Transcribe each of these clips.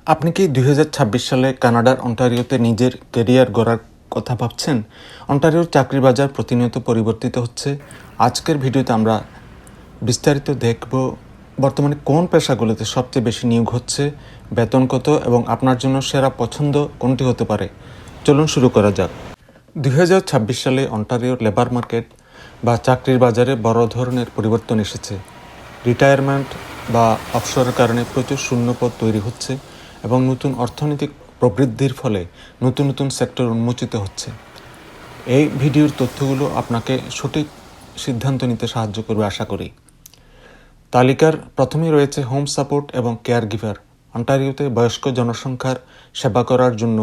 আপনি কি 2026 সালে কানাডার অন্টারিওতে নিজের ক্যারিয়ার গড়ার কথা ভাবছেন? অন্টারিওর চাকরির বাজার প্রতিনিয়ত পরিবর্তিত হচ্ছে। আজকের ভিডিওতে আমরা বিস্তারিত দেখব বর্তমানে কোন পেশাগুলোতে সবচেয়ে বেশি নিয়োগ হচ্ছে, বেতন কত এবং আপনার জন্য সেরা পছন্দ কোনটি হতে পারে। চলুন শুরু করা যাক। 2026 সালে অন্টারিওর লেবার মার্কেট বা চাকরির বাজারে বড় ধরনের পরিবর্তন এসেছে। রিটায়ারমেন্ট বা অবসরের কারণে প্রচুর শূন্যপদ তৈরি হচ্ছে এবং নতুন অর্থনৈতিক প্রবৃদ্ধির ফলে নতুন নতুন সেক্টর উন্মোচিত হচ্ছে। এই ভিডিওর তথ্যগুলো আপনাকে সঠিক সিদ্ধান্ত নিতে সাহায্য করবে আশা করি। তালিকার প্রথমেই রয়েছে হোম সাপোর্ট এবং কেয়ার গিভার। অন্টারিওতে বয়স্ক জনসংখ্যার সেবা করার জন্য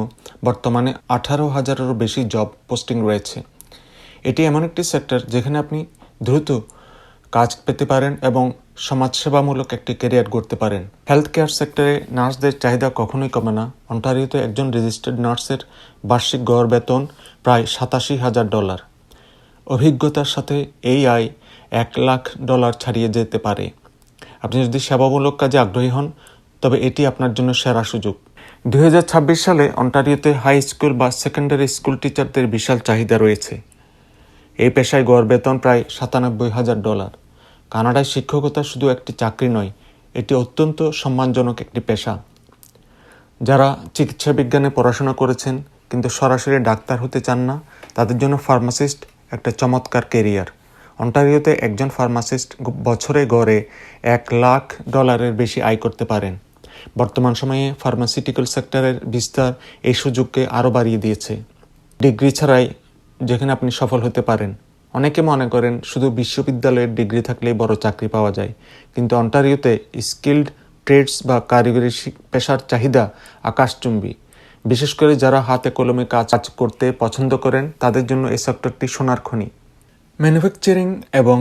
বর্তমানে 18,000-এরও বেশি জব পোস্টিং রয়েছে। এটি এমন একটি সেক্টর যেখানে আপনি দ্রুত কাজ পেতে পারেন এবং সমাজসেবামূলক একটি ক্যারিয়ার গড়তে পারেন। হেলথ কেয়ার সেক্টরে নার্সদের চাহিদা কখনোই কমে না। অন্টারিওতে একজন রেজিস্টার্ড নার্সের বার্ষিক গড় বেতন প্রায় $87,000। অভিজ্ঞতার সাথে এই আয় $1,00,000 ছাড়িয়ে যেতে পারে। আপনি যদি সেবামূলক কাজে আগ্রহী হন তবে এটি আপনার জন্য সেরা সুযোগ। 2026 সালে অন্টারিওতে হাই স্কুল বা সেকেন্ডারি স্কুল টিচারদের বিশাল চাহিদা রয়েছে। এই পেশায় গড় বেতন প্রায় $97,000। কানাডায় শিক্ষকতা শুধু একটি চাকরি নয়, এটি অত্যন্ত সম্মানজনক একটি পেশা। যারা চিকিৎসা বিজ্ঞানে পড়াশোনা করেছেন কিন্তু সরাসরি ডাক্তার হতে চান না, তাদের জন্য ফার্মাসিস্ট একটা চমৎকার ক্যারিয়ার। অন্টারিওতে একজন ফার্মাসিস্ট বছরে গড়ে $1,00,000-এর বেশি আয় করতে পারেন। বর্তমান সময়ে ফার্মাসিউটিক্যাল সেক্টরের বিস্তার এই সুযোগকে আরও বাড়িয়ে দিয়েছে। ডিগ্রি ছাড়াই যেখানে আপনি সফল হতে পারেন। অনেকে মনে করেন শুধু বিশ্ববিদ্যালয়ের ডিগ্রি থাকলেই বড় চাকরি পাওয়া যায়, কিন্তু অন্টারিওতে স্কিল্ড ট্রেডস বা কারিগরি পেশার চাহিদা আকাশচুম্বী। বিশেষ করে যারা হাতে কলমে কাজ করতে পছন্দ করেন তাদের জন্য এই সেক্টরটি সোনার খনি। ম্যানুফ্যাকচারিং এবং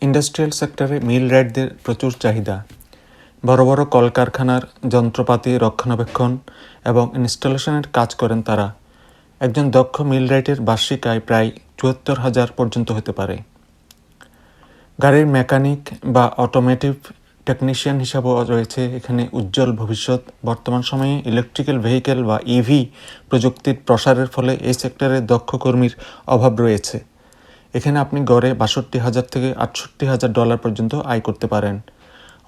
ইন্ডাস্ট্রিয়াল সেক্টরে মিল রাইটদের প্রচুর চাহিদা। বড় বড় কলকারখানার যন্ত্রপাতি রক্ষণাবেক্ষণ এবং ইনস্টলেশনের কাজ করেন তারা। একজন দক্ষ মিলরাইটের বার্ষিক আয় প্রায় $74,000 পর্যন্ত হতে পারে। গাড়ির মেকানিক বা অটোমেটিভ টেকনিশিয়ান হিসাবেও রয়েছে এখানে উজ্জ্বল ভবিষ্যৎ। বর্তমান সময়ে ইলেকট্রিক্যাল ভেহিকেল বা ইভি প্রযুক্তির প্রসারের ফলে এই সেক্টরে দক্ষ কর্মীর অভাব রয়েছে। এখানে আপনি গড়ে $62,000 থেকে $68,000 পর্যন্ত আয় করতে পারেন।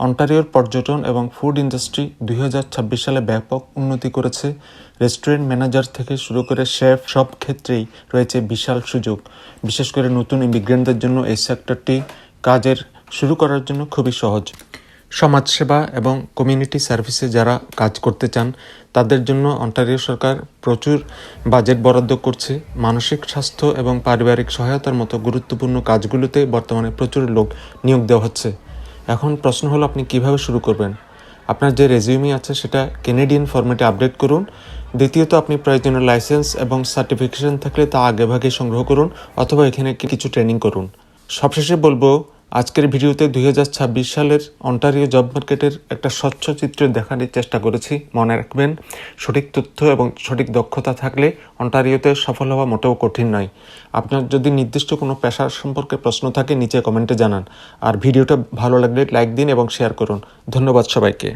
অন্টারিওর পর্যটন এবং ফুড ইন্ডাস্ট্রি 2026 সালে ব্যাপক উন্নতি করেছে। রেস্টুরেন্ট ম্যানেজার থেকে শুরু করে শেফ সব ক্ষেত্রেই রয়েছে বিশাল সুযোগ। বিশেষ করে নতুন ইমিগ্রেন্টদের জন্য এই সেক্টরটি কাজের শুরু করার জন্য খুবই সহজ। সমাজসেবা এবং কমিউনিটি সার্ভিসে যারা কাজ করতে চান তাদের জন্য অন্টারিও সরকার প্রচুর বাজেট বরাদ্দ করছে। মানসিক স্বাস্থ্য এবং পারিবারিক সহায়তার মতো গুরুত্বপূর্ণ কাজগুলোতে বর্তমানে প্রচুর লোক নিয়োগ দেওয়া হচ্ছে। এখন প্রশ্ন হলো আপনি কিভাবে শুরু করবেন। আপনার যে রেজিউমি আছে সেটা কেনেডিয়ান ফরম্যাটে আপডেট করুন। দ্বিতীয়ত, আপনি প্রয়োজনীয় লাইসেন্স এবং সার্টিফিকেশন থাকলে তা আগেভাগে সংগ্রহ করুন অথবা এখানে কিছু ট্রেনিং করুন। সবশেষে বলবো, আজকের ভিডিওতে 2026 সালের অন্টারিও জব মার্কেটের একটা স্বচ্ছ চিত্র দেখানোর চেষ্টা করেছি। মনে রাখবেন, সঠিক তথ্য এবং সঠিক দক্ষতা থাকলে অন্টারিওতে সফল হওয়া মোটেও কঠিন নয়। আপনার যদি নির্দিষ্ট কোনো পেশার সম্পর্কে প্রশ্ন থাকে নিচে কমেন্টে জানান। আর ভিডিওটা ভালো লাগলে লাইক দিন এবং শেয়ার করুন। ধন্যবাদ সবাইকে।